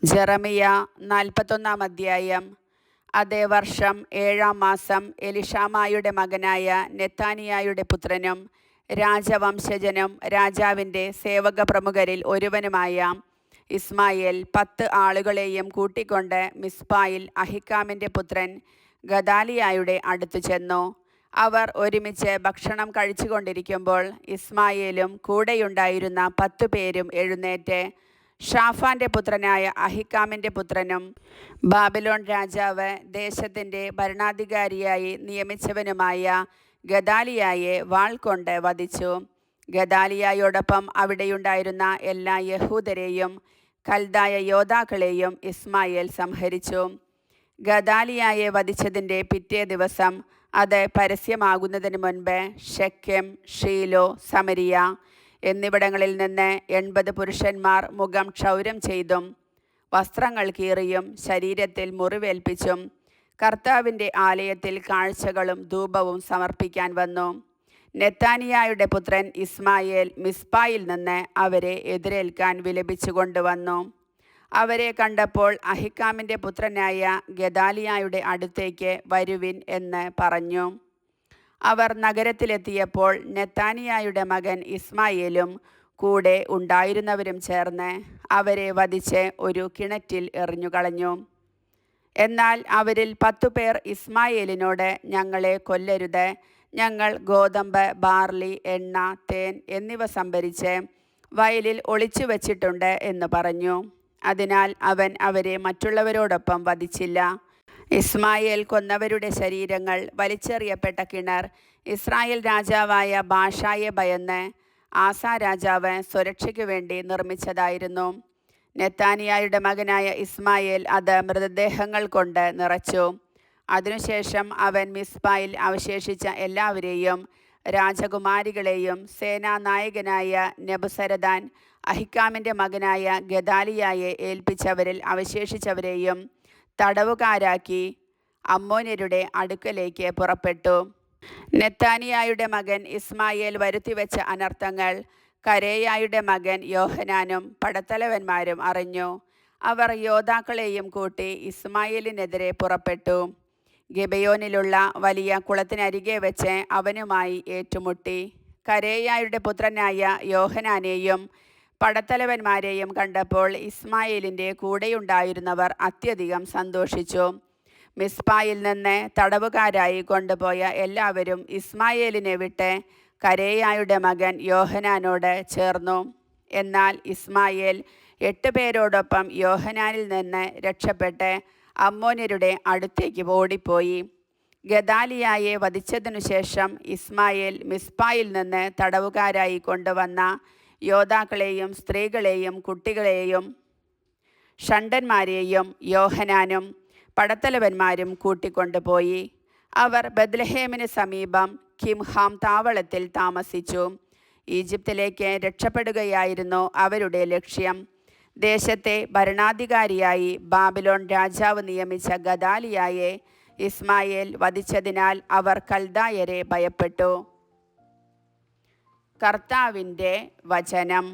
ജെറമിയ 41 അധ്യായം. അതേ വർഷം 7-ാം മാസം എലിഷാമായുടെ മകനായ നെഥാനിയായുടെ പുത്രനും രാജവംശജനും രാജാവിൻ്റെ സേവക പ്രമുഖരിൽ ഒരുവനുമായ ഇസ്മായേൽ 10 ആളുകളെയും കൂട്ടിക്കൊണ്ട് മിസ്പായിൽ അഹിക്കാമിൻ്റെ പുത്രൻ ഗദാലിയായുടെ അടുത്തു ചെന്നു. അവർ ഒരുമിച്ച് ഭക്ഷണം കഴിച്ചുകൊണ്ടിരിക്കുമ്പോൾ ഇസ്മായേലും കൂടെയുണ്ടായിരുന്ന 10 പേരും എഴുന്നേറ്റ് ഷാഫാൻ്റെ പുത്രനായ അഹിക്കാമിൻ്റെ പുത്രനും ബാബിലോൺ രാജാവ് ദേശത്തിൻ്റെ ഭരണാധികാരിയായി നിയമിച്ചവനുമായ ഗദാലിയായെ വാൾ കൊണ്ട് വധിച്ചു. ഗദാലിയായോടൊപ്പം അവിടെയുണ്ടായിരുന്ന എല്ലാ യഹൂദരെയും കൽദായ യോദ്ധാക്കളെയും ഇസ്മായേൽ സംഹരിച്ചു. ഗദാലിയായെ വധിച്ചതിൻ്റെ പിറ്റേ ദിവസം, അത് പരസ്യമാകുന്നതിന് മുൻപ്, ശെഖേം, ഷീലോ, സമരിയ എന്നിവിടങ്ങളിൽ നിന്ന് 80 പുരുഷന്മാർ മുഖം ക്ഷൗരം ചെയ്തും വസ്ത്രങ്ങൾ കീറിയും ശരീരത്തിൽ മുറിവേൽപ്പിച്ചും കർത്താവിൻ്റെ ആലയത്തിൽ കാഴ്ചകളും ധൂപവും സമർപ്പിക്കാൻ വന്നു. നെഥാനിയായുടെ പുത്രൻ ഇസ്മായേൽ മിസ്പായിൽ നിന്ന് അവരെ എതിരേൽക്കാൻ വിലപിച്ചു കൊണ്ടുവന്നു. അവരെ കണ്ടപ്പോൾ അഹിക്കാമിൻ്റെ പുത്രനായ ഗദാലിയായുടെ അടുത്തേക്ക് വരുവിൻ എന്ന് പറഞ്ഞു. അവർ നഗരത്തിലെത്തിയപ്പോൾ നെഥാനിയായുടെ മകൻ ഇസ്മായേലും കൂടെ ഉണ്ടായിരുന്നവരും ചേർന്ന് അവരെ വധിച്ച് ഒരു കിണറ്റിൽ എറിഞ്ഞുകളഞ്ഞു. എന്നാൽ അവരിൽ 10 പേർ ഇസ്മായേലിനോട്, ഞങ്ങളെ കൊല്ലരുത്, ഞങ്ങൾ ഗോതമ്പ്, ബാർലി, എണ്ണ, തേൻ എന്നിവ സംഭരിച്ച് വയലിൽ ഒളിച്ചു വച്ചിട്ടുണ്ട് എന്ന് പറഞ്ഞു. അതിനാൽ അവൻ അവരെ മറ്റുള്ളവരോടൊപ്പം വധിച്ചില്ല. ഇസ്മായേൽ കൊന്നവരുടെ ശരീരങ്ങൾ വലിച്ചെറിയപ്പെട്ട കിണർ ഇസ്രായേൽ രാജാവായ ബാഷായെ ഭയന്ന് ആസാ രാജാവ് സുരക്ഷയ്ക്ക് വേണ്ടി നിർമ്മിച്ചതായിരുന്നു. നെഥാനിയായുടെ മകനായ ഇസ്മായേൽ അത് മൃതദേഹങ്ങൾ കൊണ്ട് നിറച്ചു. അതിനുശേഷം അവൻ മിസ്പായിൽ അവശേഷിച്ച എല്ലാവരെയും, രാജകുമാരികളെയും, സേനാനായകനായ നെബുസരദാൻ അഹിക്കാമിൻ്റെ മകനായ ഗദാലിയായെ ഏൽപ്പിച്ചവരിൽ അവശേഷിച്ചവരെയും തടവുകാരാക്കി അമ്മോന്യരുടെ അടുക്കലേക്ക് പുറപ്പെട്ടു. നെഥാനിയായുടെ മകൻ ഇസ്മായേൽ വരുത്തിവെച്ച അനർത്ഥങ്ങൾ കരേയായുടെ മകൻ യോഹനാനും പടത്തലവന്മാരും അറിഞ്ഞു. അവർ യോദ്ധാക്കളെയും കൂട്ടി ഇസ്മായേലിനെതിരെ പുറപ്പെട്ടു. ഗിബെയോനിലുള്ള വലിയ കുളത്തിനരികെ വെച്ച് അവനുമായി ഏറ്റുമുട്ടി. കരേയായുടെ പുത്രനായ യോഹനാനെയും പടത്തലവന്മാരെയും കണ്ടപ്പോൾ ഇസ്മായേലിൻ്റെ കൂടെയുണ്ടായിരുന്നവർ അത്യധികം സന്തോഷിച്ചു. മിസ്പായിൽ നിന്ന് തടവുകാരായി കൊണ്ടുപോയ എല്ലാവരും ഇസ്മായേലിനെ വിട്ട് കരേയായുടെ മകൻ യോഹനാനോട് ചേർന്നു. എന്നാൽ ഇസ്മായേൽ 8 പേരോടൊപ്പം യോഹനാനിൽ നിന്ന് രക്ഷപ്പെട്ട് അമ്മോന്യരുടെ അടുത്തേക്ക് ഓടിപ്പോയി. ഗദാലിയായെ വധിച്ചതിനു ശേഷം ഇസ്മായേൽ മിസ്പായിൽ നിന്ന് തടവുകാരായി കൊണ്ടുവന്ന യോദ്ധാക്കളെയും സ്ത്രീകളെയും കുട്ടികളെയും ഷണ്ഡന്മാരെയും യോഹനാനും പടത്തലവന്മാരും കൂട്ടിക്കൊണ്ടുപോയി. അവർ ബത്ലഹേമിന് സമീപം കിംഹാം താവളത്തിൽ താമസിച്ചു. ഈജിപ്തിലേക്ക് രക്ഷപ്പെടുകയായിരുന്നു അവരുടെ ലക്ഷ്യം. ദേശത്തെ ഭരണാധികാരിയായി ബാബിലോൺ രാജാവ് നിയമിച്ച ഗദാലിയായെ ഇസ്മായേൽ വധിച്ചതിനാൽ അവർ കൽദായരെ ഭയപ്പെട്ടു. കർത്താവിൻ്റെ വചനം.